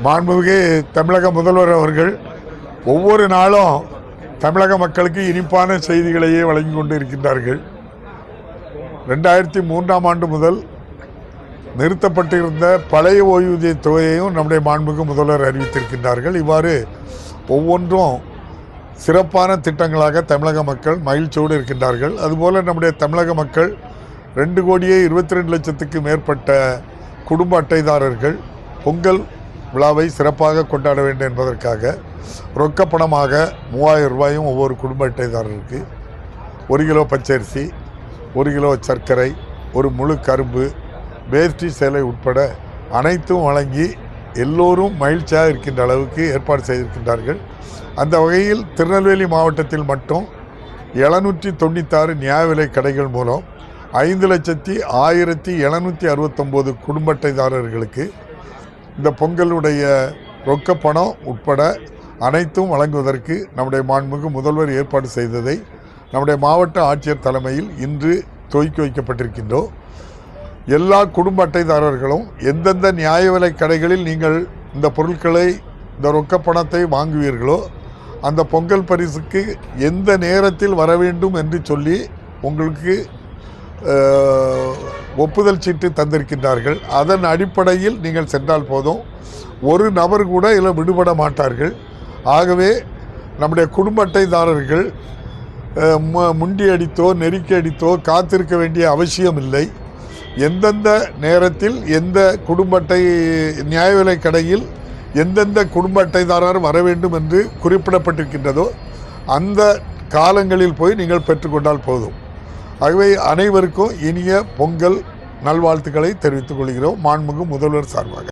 மாண்புமிகு தமிழக முதல்வர் அவர்கள் ஒவ்வொரு நாளும் தமிழக மக்களுக்கு இனிப்பான செய்திகளையே வழங்கி கொண்டு இருக்கின்றார்கள். 2003ஆம் ஆண்டு முதல் நிறுத்தப்பட்டிருந்த பழைய ஓய்வூதிய தொகையையும் நம்முடைய மாண்புமிகு முதல்வர் அறிவித்திருக்கின்றார்கள். இவ்வாறு ஒவ்வொன்றும் சிறப்பான திட்டங்களாக தமிழக மக்கள் மகிழ்ச்சியோடு இருக்கின்றார்கள். அதுபோல் நம்முடைய தமிழக மக்கள் 2,22,00,000க்கு மேற்பட்ட குடும்ப அட்டைதாரர்கள் பொங்கல் விழாவை சிறப்பாக கொண்டாட வேண்டும் என்பதற்காக ரொக்கப்பணமாக 3000 ரூபாயும் ஒவ்வொரு குடும்ப அட்டைதாரருக்கு 1 கிலோ பச்சரிசி, 1 கிலோ சர்க்கரை, ஒரு முழு கரும்பு, வேஷ்டி சேலை உட்பட அனைத்தும் வழங்கி எல்லோரும் மகிழ்ச்சியாக இருக்கின்ற அளவுக்கு ஏற்பாடு செய்திருக்கின்றார்கள். அந்த வகையில் திருநெல்வேலி மாவட்டத்தில் மட்டும் 796 நியாய விலை கடைகள் மூலம் 5,01,769 குடும்ப அட்டைதாரர்களுக்கு இந்த பொங்கலுடைய ரொக்கப்பணம் உட்பட அனைத்தும் வழங்குவதற்கு நம்முடைய மாண்புமிகு முதல்வர் ஏற்பாடு செய்ததை நம்முடைய மாவட்ட ஆட்சியர் தலைமையில் இன்று துவக்கி வைக்கப்பட்டிருக்கின்றோம். எல்லா குடும்ப அட்டைதாரர்களும் எந்தெந்த நியாய விலை கடைகளில் நீங்கள் இந்த பொருட்களை, இந்த ரொக்கப்பணத்தை வாங்குவீர்களோ அந்த பொங்கல் பரிசுக்கு எந்த நேரத்தில் வர வேண்டும் என்று சொல்லி உங்களுக்கு ஒப்புதல் சீட்டு தந்திருக்கின்றார்கள். அதன் அடிப்படையில் நீங்கள் சென்றால் போதும், ஒரு நபர் கூட இதில் விடுபட மாட்டார்கள். ஆகவே நம்முடைய குடும்ப அட்டைதாரர்கள் முண்டி அடித்தோ நெருக்கி அடித்தோ காத்திருக்க வேண்டிய அவசியம் இல்லை. எந்தெந்த நேரத்தில் எந்த குடும்ப அட்டை நியாய விலை கடையில் எந்தெந்த குடும்ப அட்டைதாரர் வர வேண்டும் என்று குறிப்பிடப்பட்டிருக்கின்றதோ அந்த காலங்களில் போய் நீங்கள் பெற்றுக்கொண்டால் போதும். ஆகவே அனைவருக்கும் இனிய பொங்கல் நல்வாழ்த்துக்களை தெரிவித்துக் கொள்கிறோம் மாண்புமிகு முதல்வர் சார்பாக.